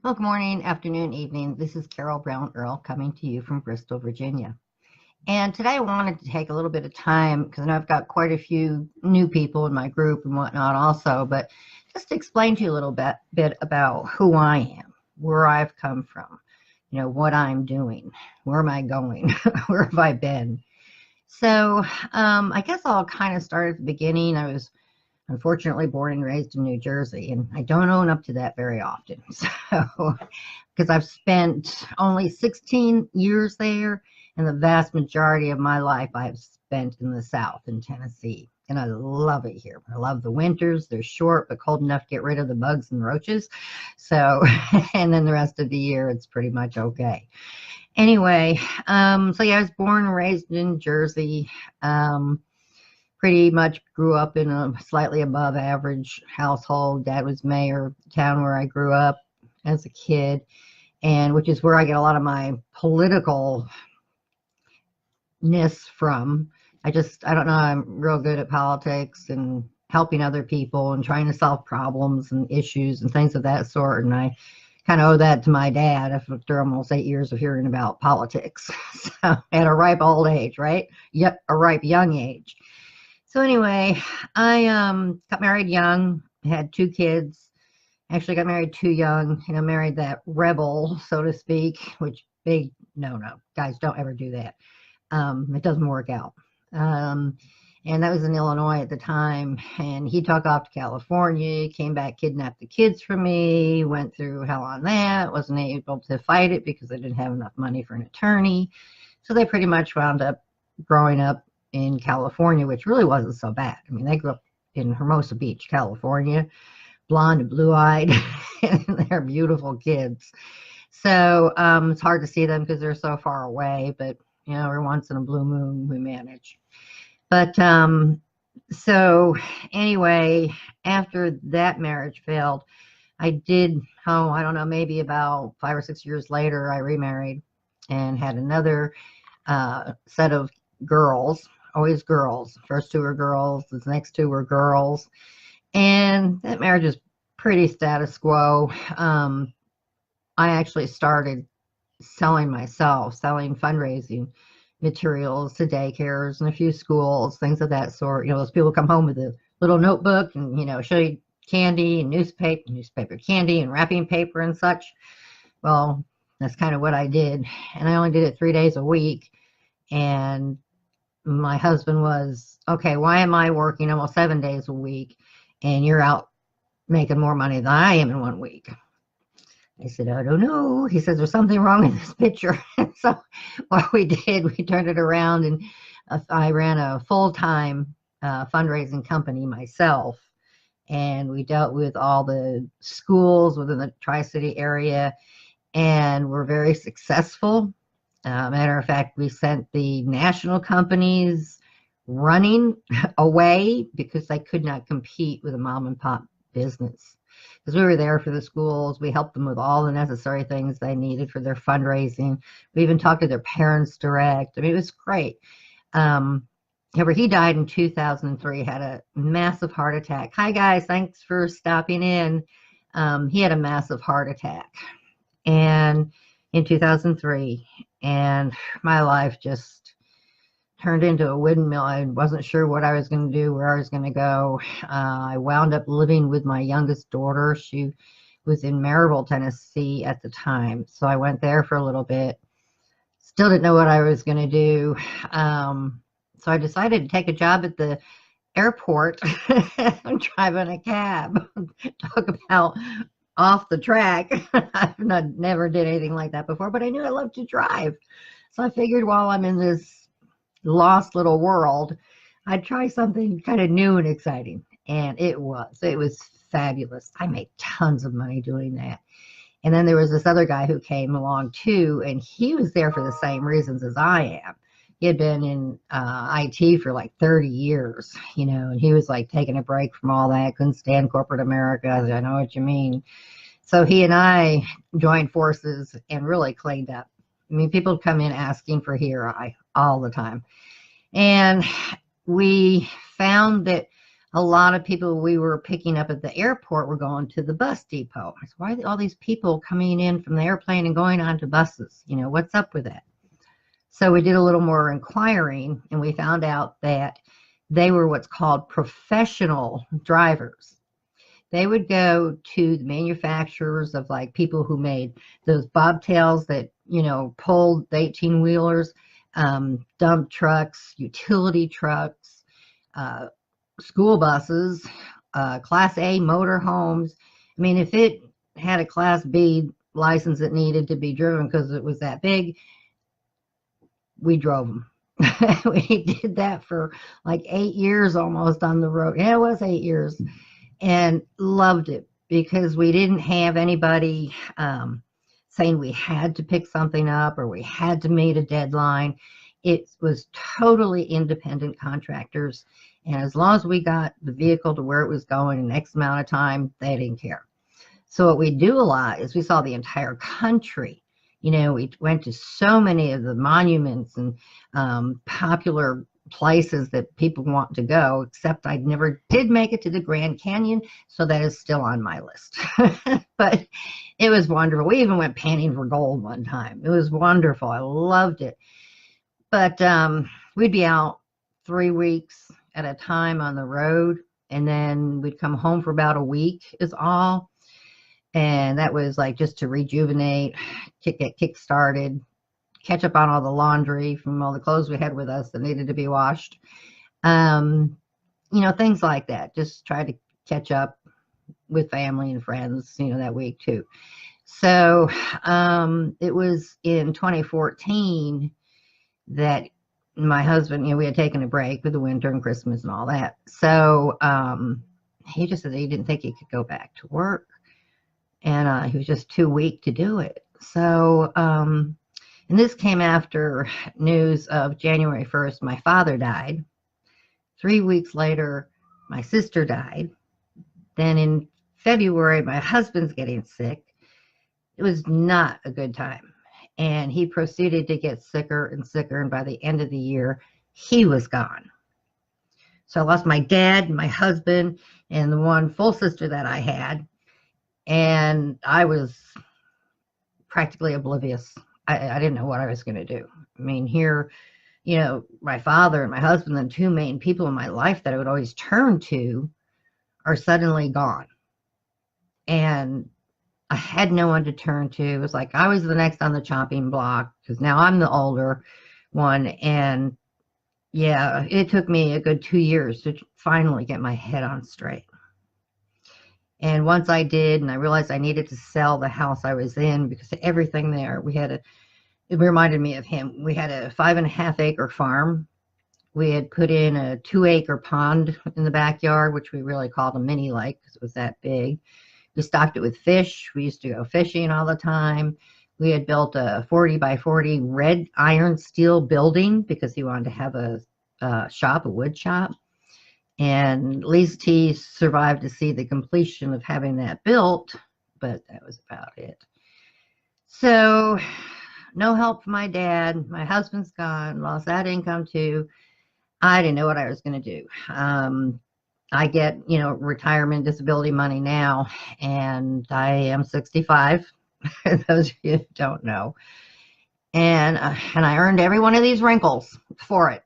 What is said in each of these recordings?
Well, good morning, afternoon, evening. This is Browne Earl coming to you from Bristol, Virginia. And today I wanted to take a little bit of time because I know I've got quite a few new people in my group and whatnot also, but just to explain to you a little bit about who I am, where I've come from, what I'm doing, where am I going, where have I been. So I guess I'll kind of start at the beginning. I was unfortunately born and raised in New Jersey, and I don't own up to that very often. So, because I've spent only 16 years there, and the vast majority of my life I have spent in the South in Tennessee. And I love it here. I love the winters. They're short, but cold enough to get rid of the bugs and roaches. So, and then the rest of the year, it's pretty much okay. Anyway, so yeah, I was born and raised in Jersey. Pretty much grew up in a slightly above average household. Dad was mayor of the town where I grew up as a kid, and which is where I get a lot of my politicalness from. I don't know, I'm real good at politics and helping other people and trying to solve problems and issues and things of that sort. And I kind of owe that to my dad after almost 8 years of hearing about politics. So at a ripe old age, right? Yep, a ripe young age. So anyway, I got married young, had 2 kids. Actually got married too young, married that rebel, so to speak, which big no, guys, don't ever do that. It doesn't work out. And that was in Illinois at the time. And he took off to California, came back, kidnapped the kids from me, went through hell on that, wasn't able to fight it because I didn't have enough money for an attorney. So they pretty much wound up growing up in California, which really wasn't so bad. I mean, they grew up in Hermosa Beach, California, blonde and blue-eyed, and they're beautiful kids. So it's hard to see them because they're so far away, but every once in a blue moon we manage. But so anyway, after that marriage failed, I did, I don't know, maybe about 5 or 6 years later, I remarried and had another set of girls, always girls. First 2 were girls, the next 2 were girls. And that marriage is pretty status quo. I actually started selling fundraising materials to daycares and a few schools, things of that sort. Those people come home with a little notebook and, show you candy and newspaper candy and wrapping paper and such. Well, that's kind of what I did. And I only did it 3 days a week. And my husband was, okay, why am I working almost 7 days a week and you're out making more money than I am in 1 week? I said, I don't know. He says, there's something wrong in this picture. So what we did, we turned it around, and I ran a full-time fundraising company myself. And we dealt with all the schools within the Tri-City area, and we're very successful. Matter of fact, we sent the national companies running away because they could not compete with a mom and pop business. Because we were there for the schools. We helped them with all the necessary things they needed for their fundraising. We even talked to their parents direct. I mean, it was great. However, he died in 2003, had a massive heart attack. Hi, guys. Thanks for stopping in. He had a massive heart attack and in 2003, and my life just turned into a windmill. I wasn't sure what I was going to do, where I was going to go. I wound up living with my youngest daughter. She was in Maryville, Tennessee at the time. So I went there for a little bit. Still didn't know what I was going to do. So I decided to take a job at the airport driving a cab. Talk about off the track. I've never did anything like that before, but I knew I loved to drive. So I figured while I'm in this lost little world, I'd try something kind of new and exciting. And it was fabulous. I made tons of money doing that. And then there was this other guy who came along too, and he was there for the same reasons as I am. He had been in IT for like 30 years, and he was like taking a break from all that, couldn't stand corporate America. I know what you mean. So he and I joined forces and really cleaned up. I mean, people come in asking for HERI all the time. And we found that a lot of people we were picking up at the airport were going to the bus depot. I said, why are all these people coming in from the airplane and going onto buses? You know, what's up with that? So we did a little more inquiring, and we found out that they were what's called professional drivers. They would go to the manufacturers of like people who made those bobtails that, you know, pulled the 18-wheelers, dump trucks, utility trucks, school buses, Class A motorhomes. I mean, if it had a Class B license that needed to be driven because it was that big, we drove them. We did that for like 8 years almost on the road. Yeah, it was 8 years, and loved it because we didn't have anybody saying we had to pick something up or we had to meet a deadline. It was totally independent contractors, and as long as we got the vehicle to where it was going in X amount of time, they didn't care. So what we do a lot is we saw the entire country. You know, we went to so many of the monuments and popular places that people want to go, except I never did make it to the Grand Canyon, so that is still on my list. But it was wonderful. We even went panning for gold one time. It was wonderful. I loved it. But we'd be out 3 weeks at a time on the road, and then we'd come home for about a week is all. And that was like just to rejuvenate, get kick-started, catch up on all the laundry from all the clothes we had with us that needed to be washed. You know, things like that. Just try to catch up with family and friends, you know, that week too. So it was in 2014 that my husband, you know, we had taken a break with the winter and Christmas and all that. So he just said he didn't think he could go back to work. And he was just too weak to do it. So, and this came after news of January 1st, my father died. 3 weeks later, my sister died. Then in February, my husband's getting sick. It was not a good time. And he proceeded to get sicker and sicker. And by the end of the year, he was gone. So I lost my dad, my husband, and the one full sister that I had. And I was practically oblivious. I didn't know what I was going to do. I mean, here, you know, my father and my husband, the two main people in my life that I would always turn to, are suddenly gone. And I had no one to turn to. It was like I was the next on the chopping block because now I'm the older one. And yeah, it took me a good 2 years to finally get my head on straight. And once I did, and I realized I needed to sell the house I was in because everything there, it reminded me of him. We had a 5.5 acre farm. We had put in a 2 acre pond in the backyard, which we really called a mini lake because it was that big. We stocked it with fish. We used to go fishing all the time. We had built a 40 by 40 red iron steel building because he wanted to have a shop, a wood shop. And at least he survived to see the completion of having that built, but that was about it. So no help from my dad. My husband's gone, lost that income too. I didn't know what I was going to do. I get, you know, retirement disability money now, and I am 65. Those of you who don't know. And I earned every one of these wrinkles for it.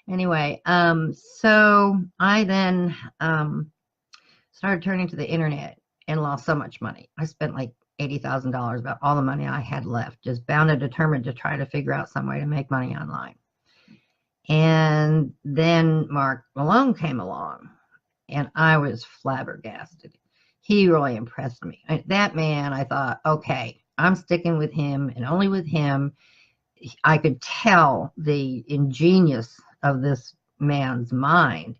Anyway, so I then started turning to the internet and lost so much money. I spent like $80,000, about all the money I had left, just bound and determined to try to figure out some way to make money online. And then Marc Lowell came along, and I was flabbergasted. He really impressed me. That man, I thought, okay, I'm sticking with him, and only with him. I could tell the ingenious of this man's mind,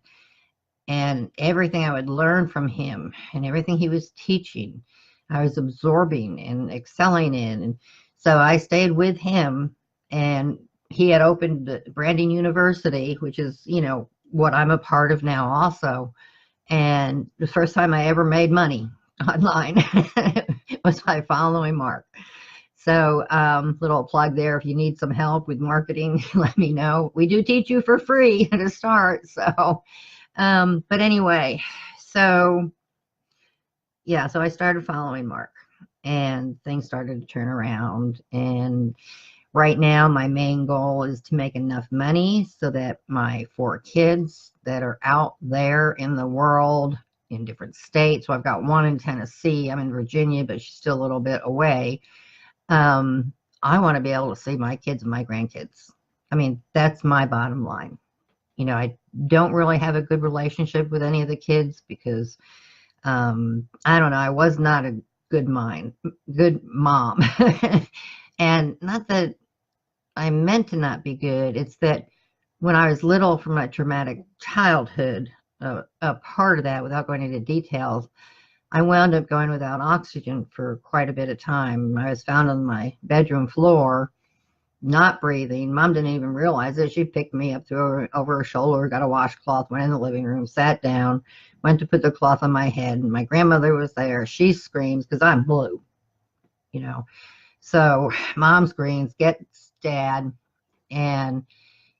and everything I would learn from him and everything he was teaching, I was absorbing and excelling in. And so I stayed with him, and he had opened Branding University, which is, you know, what I'm a part of now also. And the first time I ever made money online was by following Marc. So little plug there. If you need some help with marketing, let me know. We do teach you for free to start. So But anyway, so yeah, so I started following Marc, and things started to turn around. And right now, my main goal is to make enough money so that my 4 kids that are out there in the world in different states, so I've got one in Tennessee, I'm in Virginia, but she's still a little bit away. Um, I want to be able to see my kids and my grandkids. I mean, that's my bottom line. I don't really have a good relationship with any of the kids because I don't know, I was not a good mom. And not that I meant to not be good, it's that when I was little, from my traumatic childhood, a part of that, without going into details, I wound up going without oxygen for quite a bit of time. I was found on my bedroom floor, not breathing. Mom didn't even realize it. She picked me up, over her shoulder, got a washcloth, went in the living room, sat down, went to put the cloth on my head, and my grandmother was there. She screams because I'm blue, you know. So Mom screams, gets Dad, and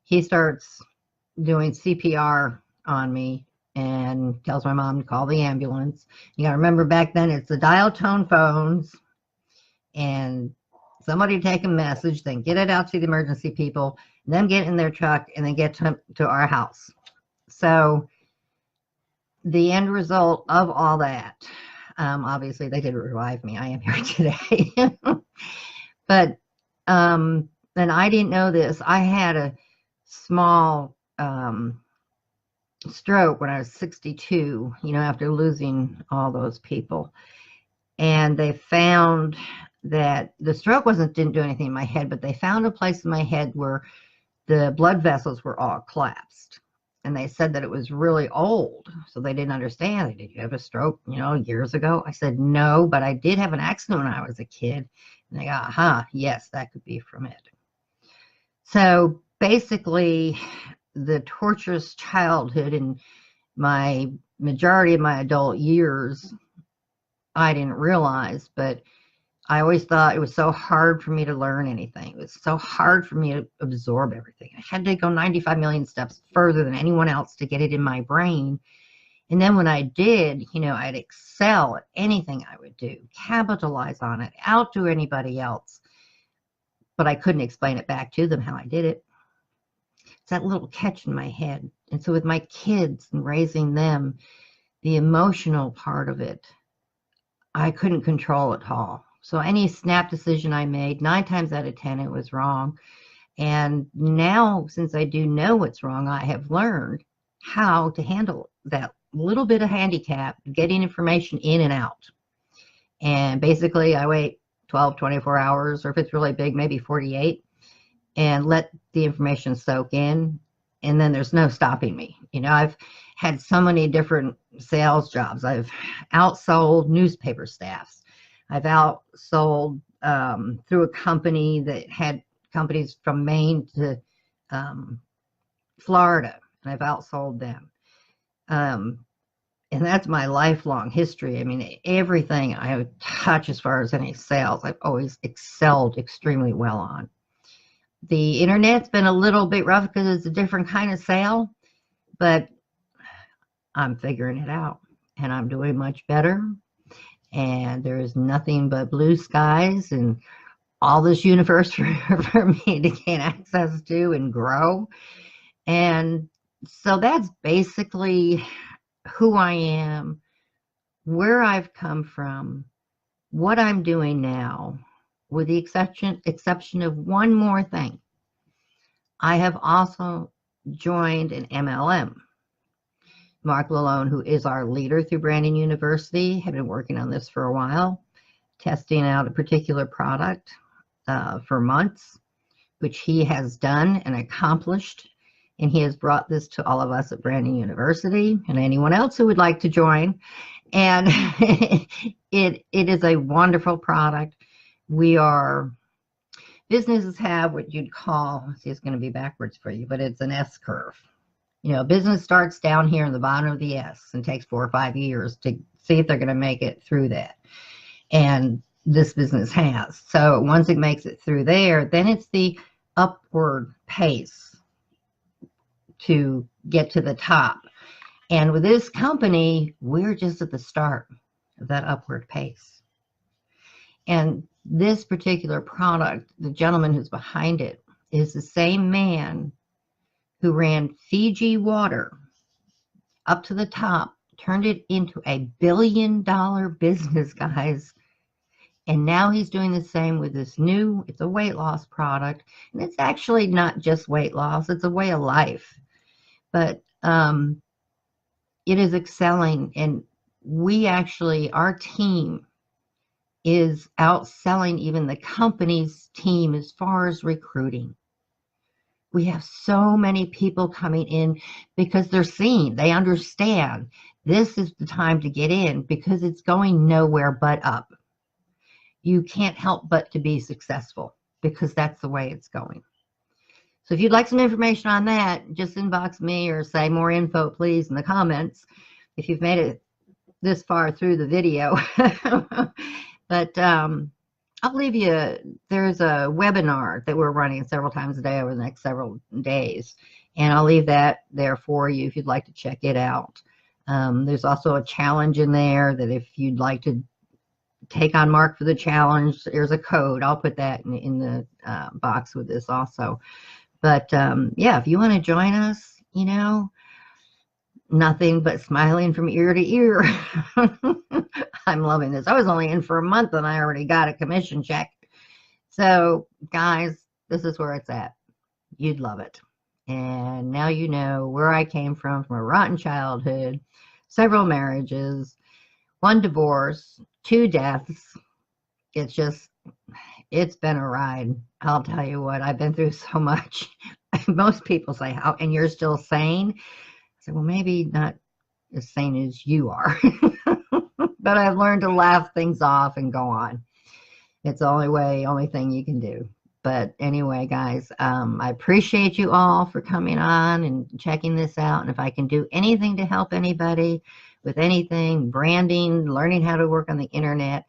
he starts doing CPR on me and tells my mom to call the ambulance. You got to remember, back then it's the dial tone phones, and somebody take a message, then get it out to the emergency people, then get in their truck, and then get to our house. So the end result of all that, obviously they did revive me. I am here today. But and I didn't know this. I had a small stroke when I was 62, after losing all those people. And they found that the stroke didn't do anything in my head, but they found a place in my head where the blood vessels were all collapsed. And they said that it was really old. So they didn't understand. Did you have a stroke, years ago? I said, no, but I did have an accident when I was a kid. And they go, aha, yes, that could be from it. So basically, the torturous childhood and my majority of my adult years, I didn't realize, but I always thought it was so hard for me to learn anything. It was so hard for me to absorb everything. I had to go 95 million steps further than anyone else to get it in my brain. And then when I did, I'd excel at anything I would do, capitalize on it, outdo anybody else. But I couldn't explain it back to them how I did it. It's that little catch in my head. And so with my kids and raising them, the emotional part of it, I couldn't control at all. So any snap decision I made, 9 times out of 10, it was wrong. And now, since I do know what's wrong, I have learned how to handle that little bit of handicap, getting information in and out. And basically, I wait 12, 24 hours, or if it's really big, maybe 48, and let the information soak in. And then there's no stopping me. I've had so many different sales jobs. I've outsold newspaper staffs. I've outsold through a company that had companies from Maine to Florida, and I've outsold them. And that's my lifelong history. I mean, everything I touch as far as any sales, I've always excelled extremely well on. The internet's been a little bit rough because it's a different kind of sale, but I'm figuring it out, and I'm doing much better. And there's nothing but blue skies and all this universe for me to gain access to and grow. And so that's basically who I am, where I've come from, what I'm doing now, with the exception of one more thing. I have also joined an MLM. Marc Lowell, who is our leader through Browne University, had been working on this for a while, testing out a particular product for months, which he has done and accomplished. And he has brought this to all of us at Browne University and anyone else who would like to join. And it is a wonderful product. Businesses have what you'd call, see, it's going to be backwards for you, but it's an S curve. Business starts down here in the bottom of the S and takes 4 or 5 years to see if they're going to make it through that. And this business has. So once it makes it through there, then it's the upward pace to get to the top. And with this company, we're just at the start of that upward pace. And this particular product, the gentleman who's behind it, is the same man who ran Fiji Water up to the top, turned it into a billion-dollar business, guys. And now he's doing the same with this new, it's a weight loss product. And it's actually not just weight loss, it's a way of life. But it is excelling. And we actually, our team is outselling even the company's team as far as recruiting. We have so many people coming in because they're seeing, they understand this is the time to get in because it's going nowhere but up. You can't help but to be successful because that's the way it's going. So if you'd like some information on that, just inbox me or say more info, please, in the comments if you've made it this far through the video. But I'll leave you, there's a webinar that we're running several times a day over the next several days. And I'll leave that there for you if you'd like to check it out. There's also a challenge in there that if you'd like to take on Marc for the challenge, there's a code. I'll put that in the box with this also. But yeah, if you want to join us, you know, nothing but smiling from ear to ear. I'm loving this. I was only in for a month and I already got a commission check. So guys, this is where it's at. You'd love it. And now you know where I came from a rotten childhood, several marriages, 1 divorce, 2 deaths. It's been a ride. I'll tell you what, I've been through so much. Most people say, how, and you're still sane? I said, well, maybe not as sane as you are. But I've learned to laugh things off and go on. It's the only thing you can do. But anyway, guys, I appreciate you all for coming on and checking this out. And if I can do anything to help anybody with anything, branding, learning how to work on the internet,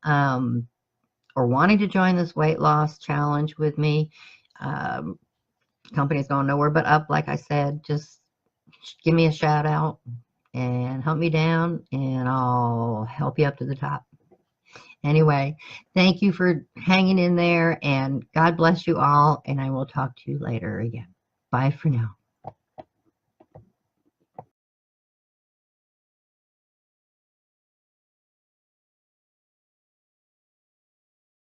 or wanting to join this weight loss challenge with me, company's going nowhere but up, like I said, just give me a shout out and help me down and I'll help you up to the top. Anyway, thank you for hanging in there and God bless you all, and I will talk to you later again. Bye for now.